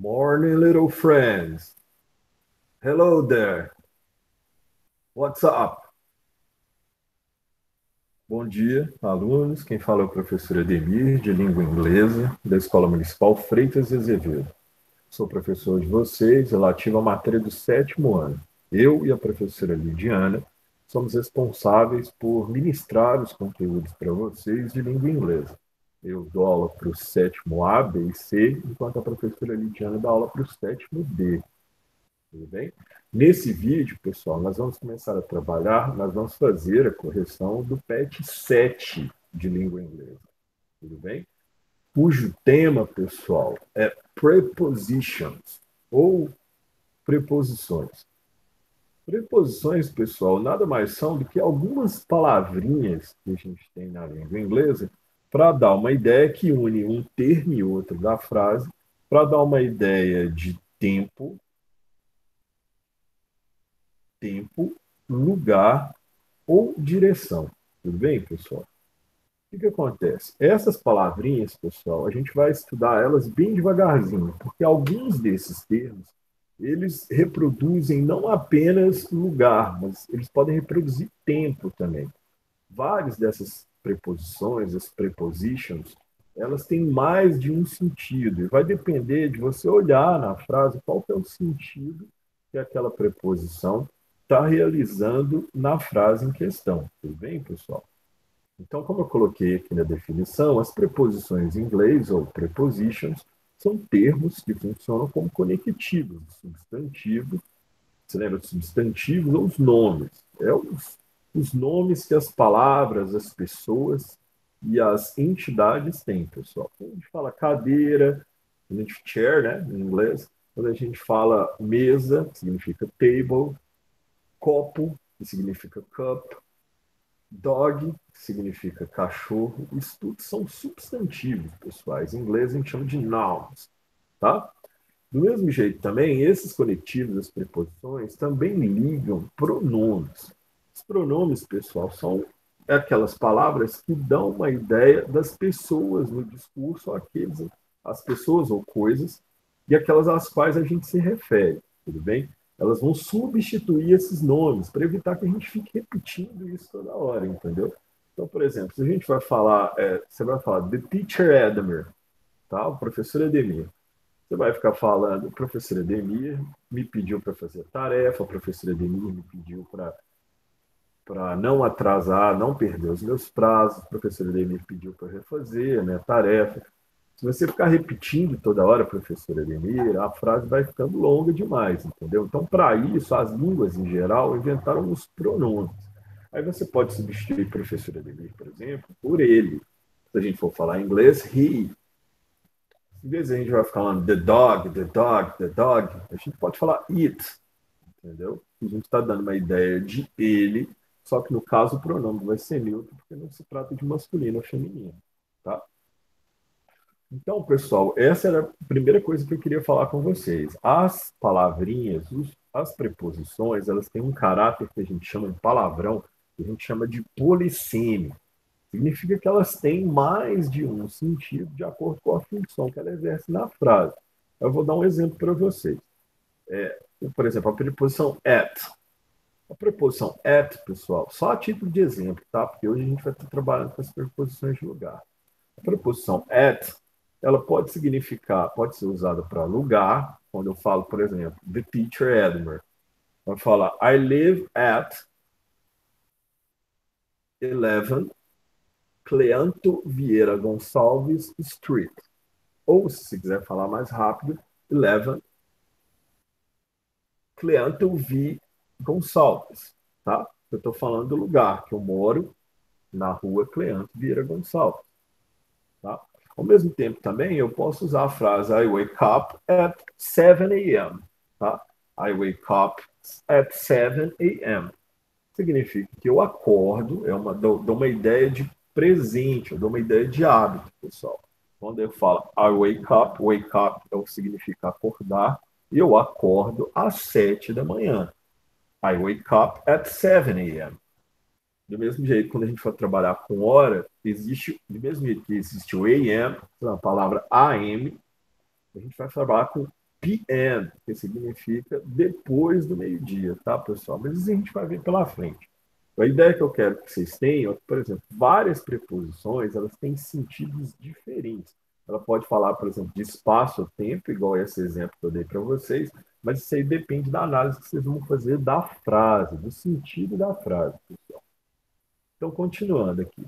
Morning, little friends. Hello there. What's up? Bom dia, alunos. Quem fala é o professor Ademir, de língua inglesa, da Escola Municipal Freitas de Azevedo. Sou professor de vocês, relativo à matéria do sétimo ano. Eu e a professora Lidiana somos responsáveis por ministrar os conteúdos para vocês de língua inglesa. Eu dou aula para o sétimo A, B e C, enquanto a professora Lidiana dá aula para o sétimo D. Tudo bem? Nesse vídeo, pessoal, nós vamos começar a trabalhar, nós vamos fazer a correção do PET 7 de língua inglesa. Tudo bem? Cujo tema, pessoal, é prepositions ou preposições. Preposições, pessoal, nada mais são do que algumas palavrinhas que a gente tem na língua inglesa para dar uma ideia que une um termo e outro da frase, para dar uma ideia de tempo, lugar ou direção. Tudo bem, pessoal? O que acontece? Essas palavrinhas, pessoal, a gente vai estudar elas bem devagarzinho, porque alguns desses termos, eles reproduzem não apenas lugar, mas eles podem reproduzir tempo também. Várias dessas preposições, as prepositions, elas têm mais de um sentido, e vai depender de você olhar na frase qual que é o sentido que aquela preposição está realizando na frase em questão. Tudo bem, pessoal? Então, como eu coloquei aqui na definição, as preposições em inglês, ou prepositions, são termos que funcionam como conectivos, substantivos. Você lembra dos substantivos ou os nomes? Os nomes que as palavras, as pessoas e as entidades têm, pessoal. Quando a gente fala cadeira, a gente chair, né, em inglês. Quando a gente fala mesa, que significa table, copo, que significa cup, dog, que significa cachorro. Isso tudo são substantivos, pessoais. Em inglês a gente chama de nouns, tá? Do mesmo jeito também, esses conectivos, as preposições, também ligam pronomes. Os pronomes, pessoal, são aquelas palavras que dão uma ideia das pessoas no discurso, as pessoas ou coisas, e aquelas às quais a gente se refere, tudo bem? Elas vão substituir esses nomes para evitar que a gente fique repetindo isso toda hora, entendeu? Então, por exemplo, se a gente vai falar, você vai falar The teacher Ademir, tá? O professor Ademir. Você vai ficar falando, o professor Ademir me pediu para fazer tarefa, o professor Ademir me pediu para não atrasar, não perder os meus prazos, o professor Ademir pediu para refazer, né, tarefa. Se você ficar repetindo toda hora, professor Ademir, a frase vai ficando longa demais, entendeu? Então, para isso, as línguas em geral inventaram os pronomes. Aí você pode substituir professor Ademir, por exemplo, por ele. Se a gente for falar em inglês, he. Em vez de a gente vai falando the dog, the dog, the dog, a gente pode falar it, entendeu? A gente está dando uma ideia de ele, só que no caso o pronome vai ser neutro, porque não se trata de masculino ou feminino, tá? Então, pessoal, essa era a primeira coisa que eu queria falar com vocês. As palavrinhas, as preposições, elas têm um caráter que a gente chama de palavrão, que a gente chama de polissêmio. Significa que elas têm mais de um sentido de acordo com a função que ela exerce na frase. Eu vou dar um exemplo para vocês. Por exemplo, a preposição at. A preposição at, pessoal, só a título de exemplo, tá? Porque hoje a gente vai estar trabalhando com as preposições de lugar. A preposição at, ela pode significar, pode ser usada para lugar, quando eu falo, por exemplo, the teacher Edmer. Eu falo, I live at 11 Cleanto Vieira Gonçalves Street. Ou, se quiser falar mais rápido, 11 Cleanto V. Gonçalves. Tá? Eu estou falando do lugar que eu moro, na rua Cleanto Vieira Gonçalves. Tá? Ao mesmo tempo, também, eu posso usar a frase I wake up at 7 a.m. Tá? I wake up at 7 a.m. Significa que eu acordo, dou uma ideia de presente, eu dou uma ideia de hábito, pessoal. Quando eu falo I wake up significa acordar, e eu acordo às 7 da manhã. I wake up at 7 a.m. Do mesmo jeito, quando a gente for trabalhar com hora, do mesmo jeito que existe o AM, a palavra AM, a gente vai trabalhar com PM, que significa depois do meio-dia, tá, pessoal? Mas isso a gente vai ver pela frente. A ideia que eu quero que vocês tenham, por exemplo, várias preposições, elas têm sentidos diferentes. Ela pode falar, por exemplo, de espaço ou tempo, igual esse exemplo que eu dei para vocês, mas isso aí depende da análise que vocês vão fazer da frase, do sentido da frase, pessoal. Então, continuando aqui.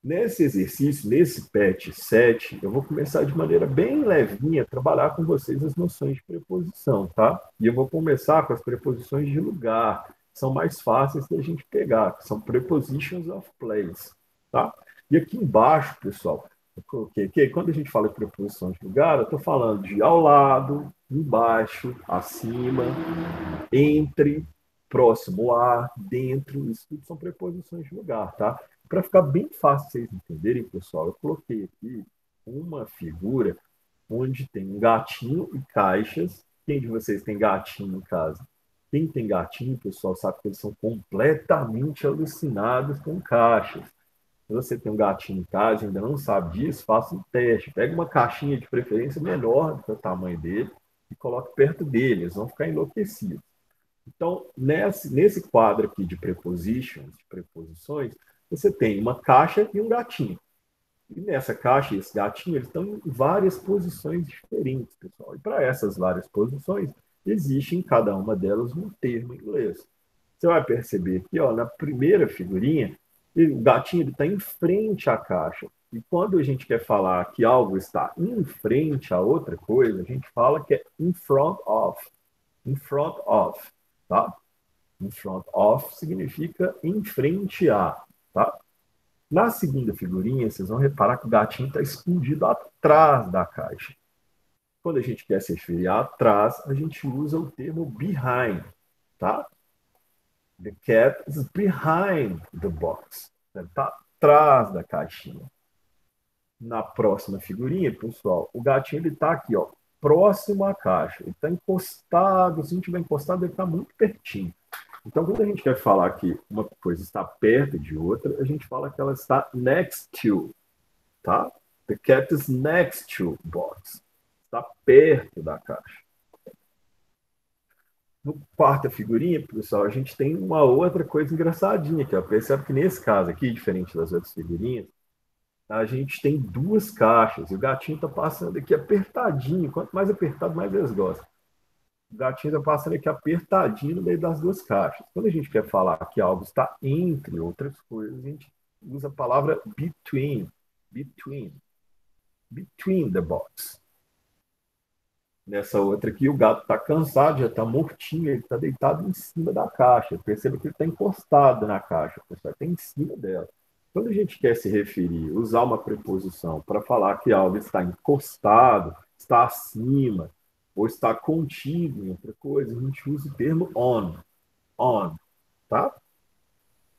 Nesse exercício, nesse PET 7, eu vou começar de maneira bem levinha a trabalhar com vocês as noções de preposição, tá? E eu vou começar com as preposições de lugar, que são mais fáceis da gente pegar, que são prepositions of place, tá? E aqui embaixo, pessoal, eu coloquei que quando a gente fala de preposição de lugar, eu estou falando de ao lado, embaixo, acima, entre, próximo a, dentro, isso tudo são preposições de lugar, tá? Para ficar bem fácil vocês entenderem, pessoal, eu coloquei aqui uma figura onde tem um gatinho e caixas. Quem de vocês tem gatinho em casa? Quem tem gatinho, pessoal, sabe que eles são completamente alucinados com caixas. Se você tem um gatinho em casa e ainda não sabe disso, faça um teste. Pega uma caixinha de preferência menor do que o tamanho dele e coloque perto dele. Eles vão ficar enlouquecidos. Então, nesse quadro aqui de prepositions, de preposições, você tem uma caixa e um gatinho. E nessa caixa e esse gatinho, eles estão em várias posições diferentes, pessoal. E para essas várias posições, existe em cada uma delas um termo em inglês. Você vai perceber aqui, ó, na primeira figurinha, o gatinho está em frente à caixa. E quando a gente quer falar que algo está em frente a outra coisa, a gente fala que é in front of. In front of, tá? In front of significa em frente a, tá? Na segunda figurinha, vocês vão reparar que o gatinho está escondido atrás da caixa. Quando a gente quer se referir a atrás, a gente usa o termo behind, tá? The cat is behind the box. Está atrás da caixinha. Na próxima figurinha, pessoal, o gatinho ele está aqui, ó, próximo à caixa. Ele está encostado. Se não estiver encostado, ele está muito pertinho. Então, quando a gente quer falar que uma coisa está perto de outra, a gente fala que ela está next to, tá? The cat is next to box. Está perto da caixa. No quarta figurinha, pessoal, a gente tem uma outra coisa engraçadinha aqui. Ó. Percebe que nesse caso aqui, diferente das outras figurinhas, a gente tem duas caixas. E o gatinho está passando aqui apertadinho. Quanto mais apertado, mais eles gostam. O gatinho está passando aqui apertadinho no meio das duas caixas. Quando a gente quer falar que algo está entre outras coisas, a gente usa a palavra between. Between. Between the box. Nessa outra aqui, o gato está cansado, já está mortinho, ele está deitado em cima da caixa. Perceba que ele está encostado na caixa, pessoal, está em cima dela. Quando a gente quer se referir, usar uma preposição para falar que algo está encostado, está acima, ou está contido em outra coisa, a gente usa o termo on. On, tá?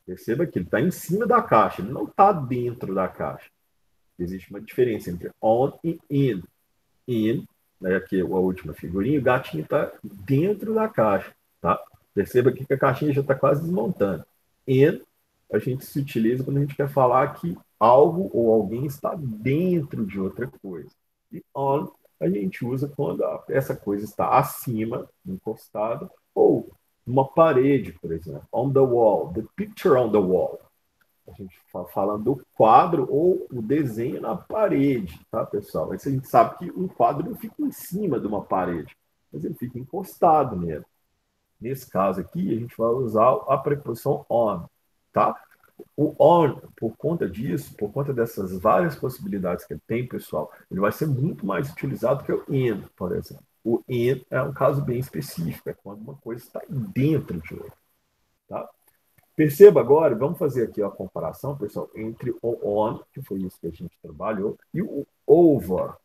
Perceba que ele está em cima da caixa, ele não está dentro da caixa. Existe uma diferença entre on e in. In, né, aqui a última figurinha, o gatinho está dentro da caixa, tá? Perceba aqui que a caixinha já está quase desmontando. In, a gente se utiliza quando a gente quer falar que algo ou alguém está dentro de outra coisa. E on, a gente usa quando essa coisa está acima, encostada, ou numa parede, por exemplo. On the wall, the picture on the wall. A gente falando do quadro ou o desenho na parede, tá, pessoal? Mas a gente sabe que um quadro não fica em cima de uma parede, mas ele fica encostado nele. Nesse caso aqui, a gente vai usar a preposição on, tá? O on, por conta disso, por conta dessas várias possibilidades que ele tem, pessoal, ele vai ser muito mais utilizado que o in, por exemplo. O in é um caso bem específico, é quando uma coisa está dentro de outra, tá? Perceba agora, vamos fazer aqui a comparação, pessoal, entre o on, que foi isso que a gente trabalhou, e o over,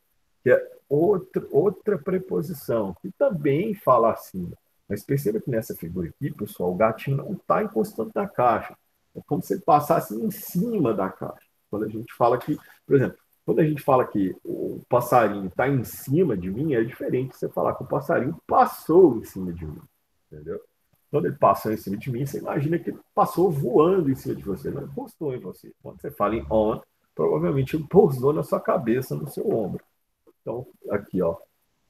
que é outra preposição, que também fala acima. Mas perceba que nessa figura aqui, pessoal, o gatinho não está encostando na caixa. É como se ele passasse em cima da caixa. Quando a gente fala que, por exemplo, quando a gente fala que o passarinho está em cima de mim, é diferente de você falar que o passarinho passou em cima de mim. Entendeu? Quando ele passou em cima de mim, você imagina que ele passou voando em cima de você, não encostou em você. Quando você fala em on, provavelmente ele pousou na sua cabeça, no seu ombro. Então, aqui, ó.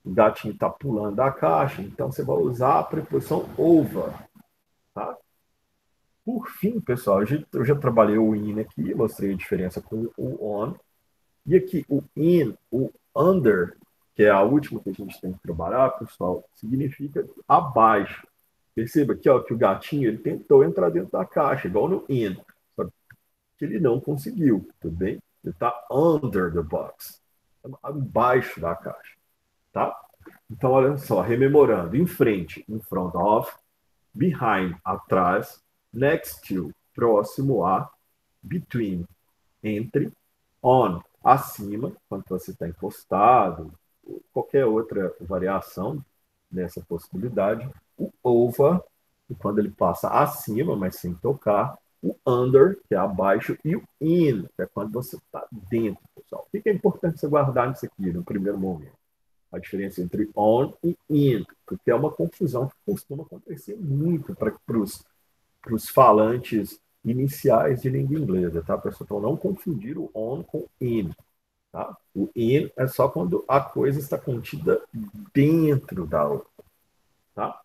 o gatinho está pulando da caixa, então você vai usar a preposição over, tá? Por fim, pessoal, eu já trabalhei o in aqui, mostrei a diferença com o on. E aqui, o in, o under, que é a última que a gente tem que trabalhar, pessoal, significa abaixo. Perceba aqui, ó, que o gatinho ele tentou entrar dentro da caixa, igual no in, só que ele não conseguiu, tudo bem? Ele está under the box, abaixo da caixa, tá? Então, olha só, rememorando, em frente, in front of, behind, atrás, next to, próximo a, between, entre, on, acima, quando você está encostado, qualquer outra variação nessa possibilidade, o over, quando ele passa acima, mas sem tocar, o under, que é abaixo, e o in, que é quando você está dentro, pessoal. O que é importante você guardar nisso aqui no primeiro momento? A diferença entre on e in, porque é uma confusão que costuma acontecer muito para os falantes iniciais de língua inglesa, tá, pessoal? Então, não confundir o on com in, tá? O in é só quando a coisa está contida dentro da outra, tá?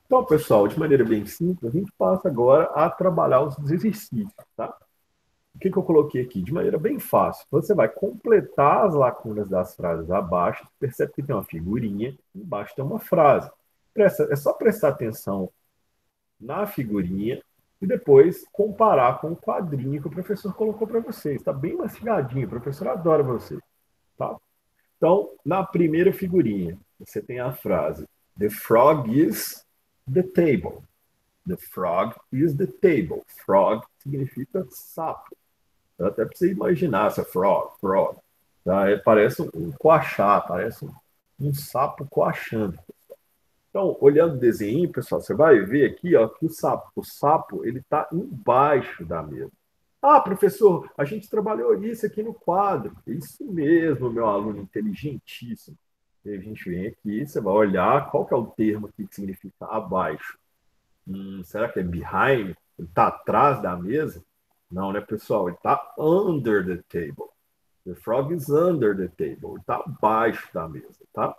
Então, pessoal, de maneira bem simples, a gente passa agora a trabalhar os exercícios, tá? O que eu coloquei aqui? De maneira bem fácil. Você vai completar as lacunas das frases abaixo, percebe que tem uma figurinha, embaixo tem uma frase. É só prestar atenção na figurinha e depois comparar com o quadrinho que o professor colocou para vocês. Está bem mastigadinho, o professor adora você. Tá? Então, na primeira figurinha, você tem a frase: The frog is the table. The frog is the table. Frog significa sapo. Até para você imaginar essa frog. Tá? Parece um coachá, parece um sapo coachando. Então, olhando o desenho, pessoal, você vai ver aqui, ó, que o sapo ele está embaixo da mesa. Ah, professor, a gente trabalhou isso aqui no quadro. Isso mesmo, meu aluno inteligentíssimo. E a gente vem aqui, você vai olhar qual que é o termo aqui que significa abaixo. Será que é behind? Ele está atrás da mesa? Não, né, pessoal? Ele está under the table. The frog is under the table. Ele está abaixo da mesa, tá?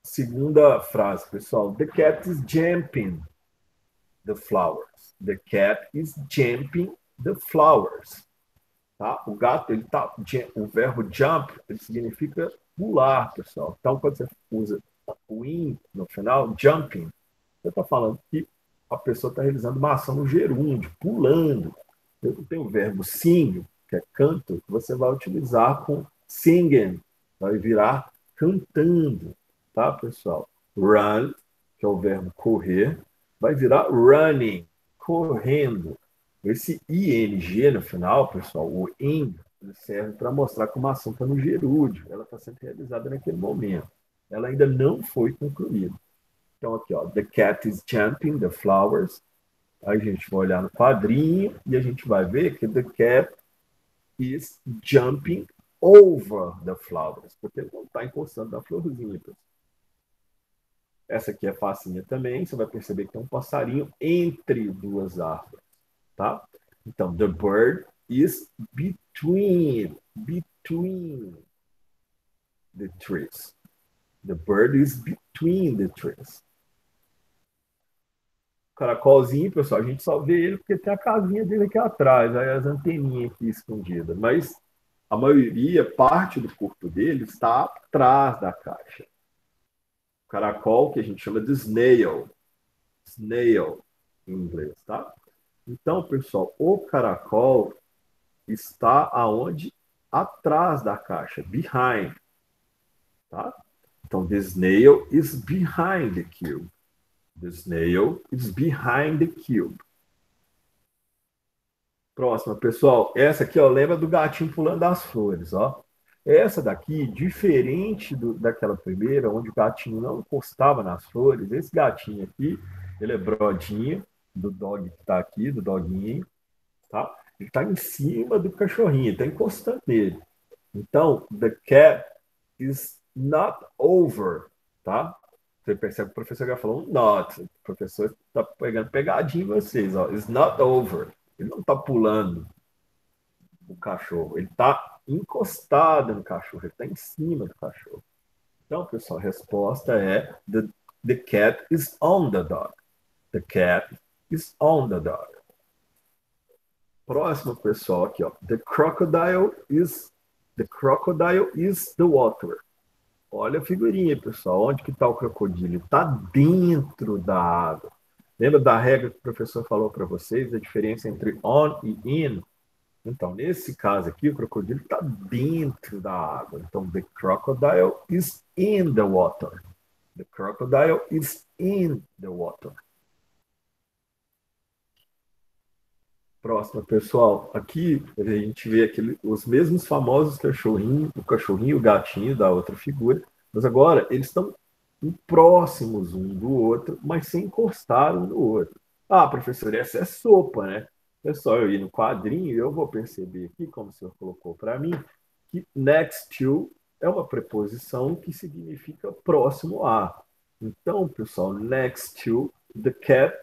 Segunda frase, pessoal. The cat is jumping the flowers. The cat is jumping the flowers. Tá? O gato, ele tá, o verbo jump, ele significa pular, pessoal. Então, quando você usa o in no final, jumping, você está falando que a pessoa está realizando uma ação no gerúndio, pulando. Tem o verbo sing, que é canto, que você vai utilizar com singing, vai virar cantando, tá, pessoal? Run, que é o verbo correr, vai virar running, correndo. Esse ing no final, pessoal, o ing, serve para mostrar como a ação está no gerúndio. Ela está sendo realizada naquele momento. Ela ainda não foi concluída. Então, aqui, ó, the cat is jumping the flowers. Aí a gente vai olhar no quadrinho e a gente vai ver que the cat is jumping over the flowers, porque ele não está encostando na florzinha. Pessoal. Essa aqui é facinha também, você vai perceber que tem um passarinho entre duas árvores, tá? Então, the bird is between the trees. The bird is between the trees. Caracolzinho, pessoal, a gente só vê ele porque tem a casinha dele aqui atrás, aí as anteninhas aqui escondidas. Mas a maioria, parte do corpo dele está atrás da caixa. O caracol, que a gente chama de snail em inglês, tá? Então, pessoal, o caracol está aonde? Atrás da caixa, behind, tá? Então, the snail is behind the cube. The snail is behind the cube. Próxima, pessoal. Essa aqui, ó, lembra do gatinho pulando das flores, ó. Essa daqui, diferente daquela primeira, onde o gatinho não encostava nas flores, esse gatinho aqui, ele é brodinho do dog que tá aqui, do doguinho, tá? Ele tá em cima do cachorrinho, tá encostando nele. Então, the cat is not over, tá? Você percebe que o professor já falou um not. O professor está pegando pegadinha em vocês, ó. It's not over. Ele não está pulando o cachorro. Ele está encostada no cachorro, ele está em cima do cachorro. Então, pessoal, a resposta é the cat is on the dog. The cat is on the dog. Próximo, pessoal, aqui, ó. The crocodile is the water. Olha a figurinha, pessoal. Onde que está o crocodilo? Está dentro da água. Lembra da regra que o professor falou para vocês, a diferença entre on e in? Então, nesse caso aqui, o crocodilo está dentro da água. Então, the crocodile is in the water. The crocodile is in the water. Próximo, pessoal. Aqui a gente vê os mesmos famosos cachorrinhos, o cachorrinho e o gatinho da outra figura, mas agora eles estão próximos um do outro, mas sem encostar um no outro. Ah, professor, essa é sopa, né? É só eu ir no quadrinho e eu vou perceber aqui, como o senhor colocou para mim, que next to é uma preposição que significa próximo a. Então, pessoal, next to the cat.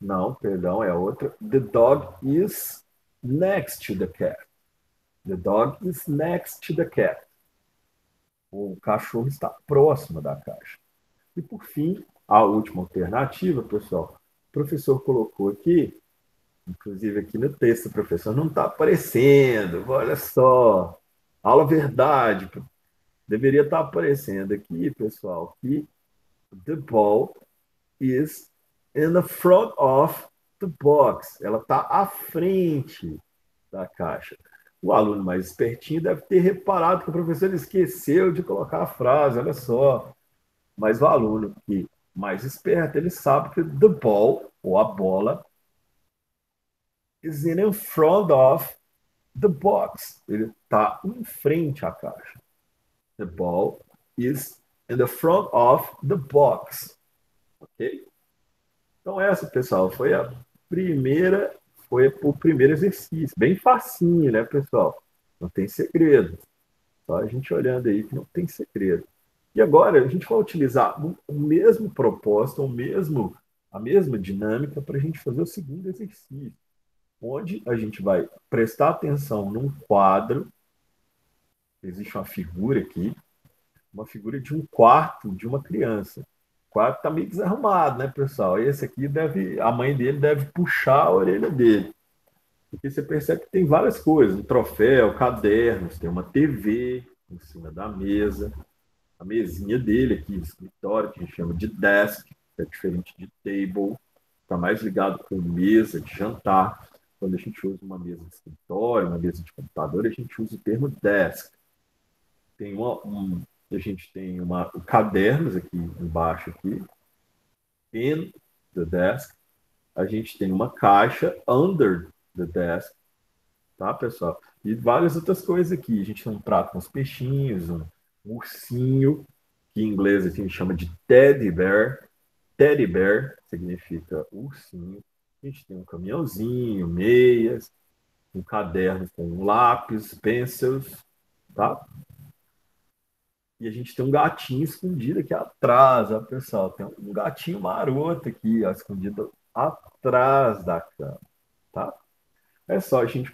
Não, perdão, é a outra. The dog is next to the cat. The dog is next to the cat. O cachorro está próximo da caixa. E por fim, a última alternativa, pessoal, o professor colocou aqui, inclusive aqui no texto, o professor não está aparecendo. Olha só, aula verdade. Deveria estar aparecendo aqui, pessoal, que the ball is in the front of the box. Ela está à frente da caixa. O aluno mais espertinho deve ter reparado que o professor esqueceu de colocar a frase, olha só. Mas o aluno que mais esperto, ele sabe que the ball, ou a bola, is in front of the box. Ele está em frente à caixa. The ball is in the front of the box. Ok? Então essa, pessoal, foi o primeiro exercício. Bem facinho, né, pessoal? Não tem segredo. Só a gente olhando aí que não tem segredo. E agora a gente vai utilizar o mesmo propósito, a mesma dinâmica para a gente fazer o segundo exercício, onde a gente vai prestar atenção num quadro. Existe uma figura aqui, uma figura de um quarto de uma criança. O quarto está meio desarrumado, né, pessoal? Esse aqui a mãe dele deve puxar a orelha dele. Porque você percebe que tem várias coisas, um troféu, cadernos, tem uma TV em cima da mesa, a mesinha dele aqui de escritório, que a gente chama de desk, que é diferente de table, está mais ligado com mesa de jantar. Quando a gente usa uma mesa de escritório, uma mesa de computador, a gente usa o termo desk. Tem a gente tem cadernos aqui embaixo aqui, in the desk. A gente tem uma caixa under the desk, tá, pessoal? E várias outras coisas aqui. A gente tem um prato com os peixinhos, um ursinho, que em inglês a gente chama de teddy bear. Teddy bear significa ursinho. A gente tem um caminhãozinho, meias, um caderno com lápis, pencils, tá? E a gente tem um gatinho escondido aqui atrás, ó, pessoal. Tem um gatinho maroto aqui, ó, escondido atrás da cama, tá? É só a gente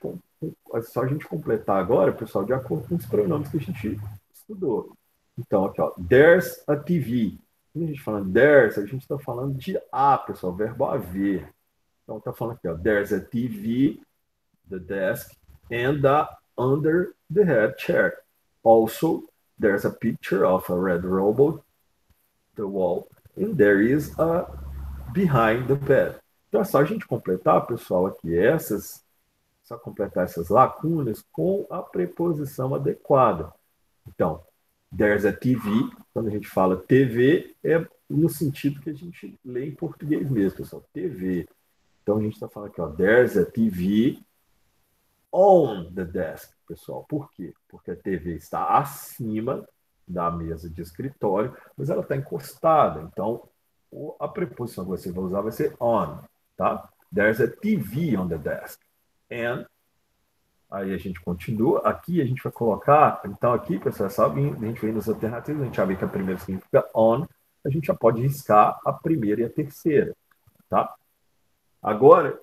completar agora, pessoal, de acordo com os pronomes que a gente estudou. Então, aqui, ó, there's a TV. Quando a gente fala there's, a gente está falando de a, pessoal, o verbo haver. Então, está falando aqui, ó, there's a TV, the desk, and under the head chair. Also, there's a picture of a red robot, the wall, and there is a behind the bed. Então, é só a gente completar, pessoal, aqui só completar essas lacunas com a preposição adequada. Então, there's a TV, quando a gente fala TV, é no sentido que a gente lê em português mesmo, pessoal, TV. Então, a gente está falando aqui, ó, there's a TV on the desk, pessoal. Por quê? Porque a TV está acima da mesa de escritório, mas ela está encostada. Então, a preposição que você vai usar vai ser on, tá? There's a TV on the desk. And aí a gente continua. Aqui a gente vai colocar. Então, aqui, pessoal, sabe? A gente vem nas alternativas, a gente já vê que a primeira significa on. A gente já pode riscar a primeira e a terceira, tá? Agora,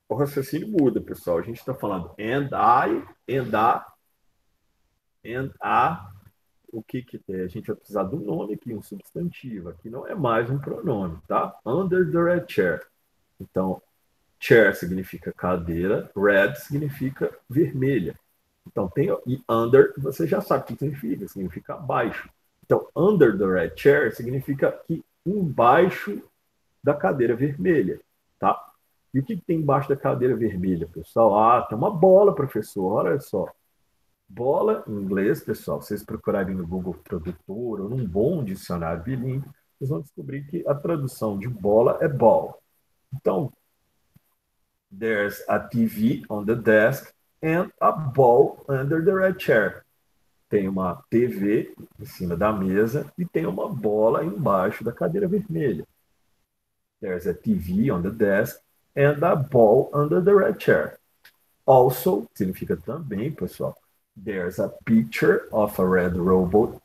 o raciocínio muda, pessoal. A gente está falando and I, and a, And a, o que que tem? A gente vai precisar do nome aqui, um substantivo. Aqui não é mais um pronome, tá? Under the red chair. Então, chair significa cadeira, red significa vermelha. Então, tem e under, você já sabe o que significa abaixo. Então, under the red chair significa que embaixo da cadeira vermelha, tá? E o que tem embaixo da cadeira vermelha, pessoal? Ah, tem uma bola, professor, olha só. Bola, em inglês, pessoal, vocês procurarem no Google Tradutor ou num bom dicionário bilíngue, vocês vão descobrir que a tradução de bola é ball. Então, there's a TV on the desk and a ball under the red chair. Tem uma TV em cima da mesa e tem uma bola embaixo da cadeira vermelha. There's a TV on the desk and a ball under the red chair. Also, significa também, pessoal, there's a picture of a red robot.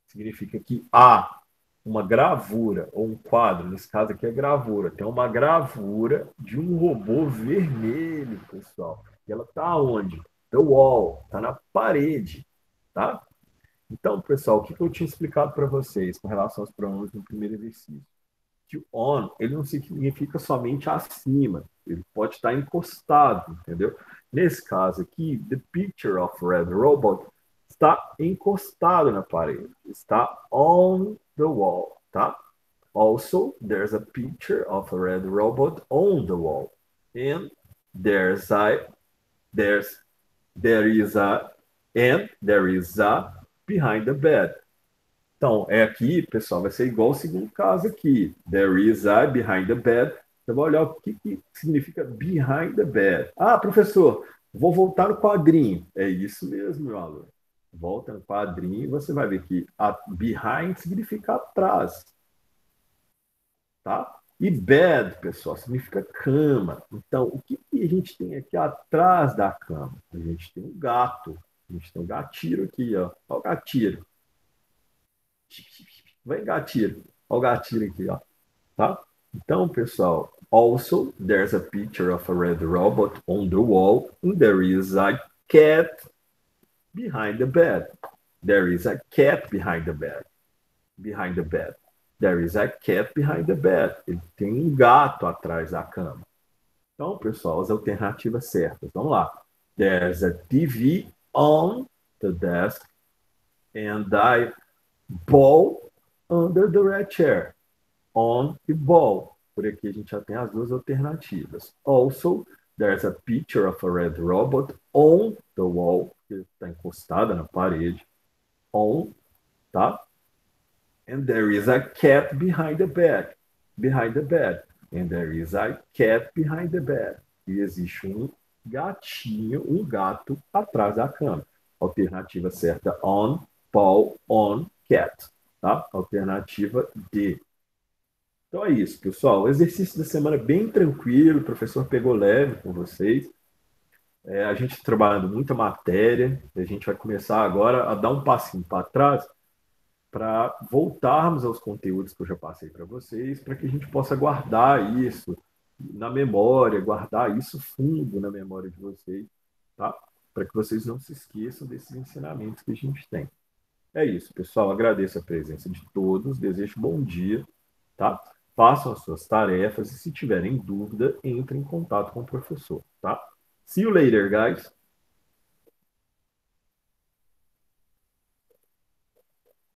Significa que há uma gravura, ou um quadro, nesse caso aqui é gravura. Tem uma gravura de um robô vermelho, pessoal. E ela está onde? The wall, está na parede, tá? Então, pessoal, o que eu tinha explicado para vocês com relação aos pronomes no primeiro exercício? Que o on, ele não significa somente acima, ele pode estar encostado, entendeu? Nesse caso aqui, the picture of red robot está encostado na parede, está on the wall, tá? Also, there's a picture of a red robot on the wall. And there's a, there's, there is a behind the bed. Então, é aqui, pessoal, vai ser igual ao segundo caso aqui. There is a behind the bed. Você vai olhar o que, que significa behind the bed. Ah, professor, vou voltar no quadrinho. É isso mesmo, meu aluno. Volta no quadrinho e você vai ver que a behind significa atrás, tá? E bed, pessoal, significa cama. Então, o que, que a gente tem aqui atrás da cama? A gente tem um gato. A gente tem um gatiro aqui, ó. Olha o gatiro. Vem gatilho. Olha o gatilho aqui, ó. Tá? Então, pessoal, also there's a picture of a red robot on the wall and there is a cat behind the bed. There is a cat behind the bed. Behind the bed. There is a cat behind the bed. Ele tem um gato atrás da cama. Então, pessoal, as alternativas certas. Vamos lá. There's a TV on the desk and I ball under the red chair. On e ball. Por aqui a gente já tem as duas alternativas. Also, there's a picture of a red robot on the wall, que está encostada na parede. On, tá? And there is a cat behind the bed. Behind the bed. And there is a cat behind the bed. E existe um gatinho, um gato atrás da cama. Alternativa certa, on, ball, on, cat. Tá? Alternativa D. Então é isso, pessoal. O exercício da semana é bem tranquilo, o professor pegou leve com vocês. A gente trabalhando muita matéria, a gente vai começar agora a dar um passinho para trás para voltarmos aos conteúdos que eu já passei para vocês, para que a gente possa guardar isso na memória, guardar isso fundo na memória de vocês, tá? Para que vocês não se esqueçam desses ensinamentos que a gente tem. É isso, pessoal. Agradeço a presença de todos, desejo bom dia, tá? Façam as suas tarefas e se tiverem dúvida, entrem em contato com o professor, tá? See you later, guys.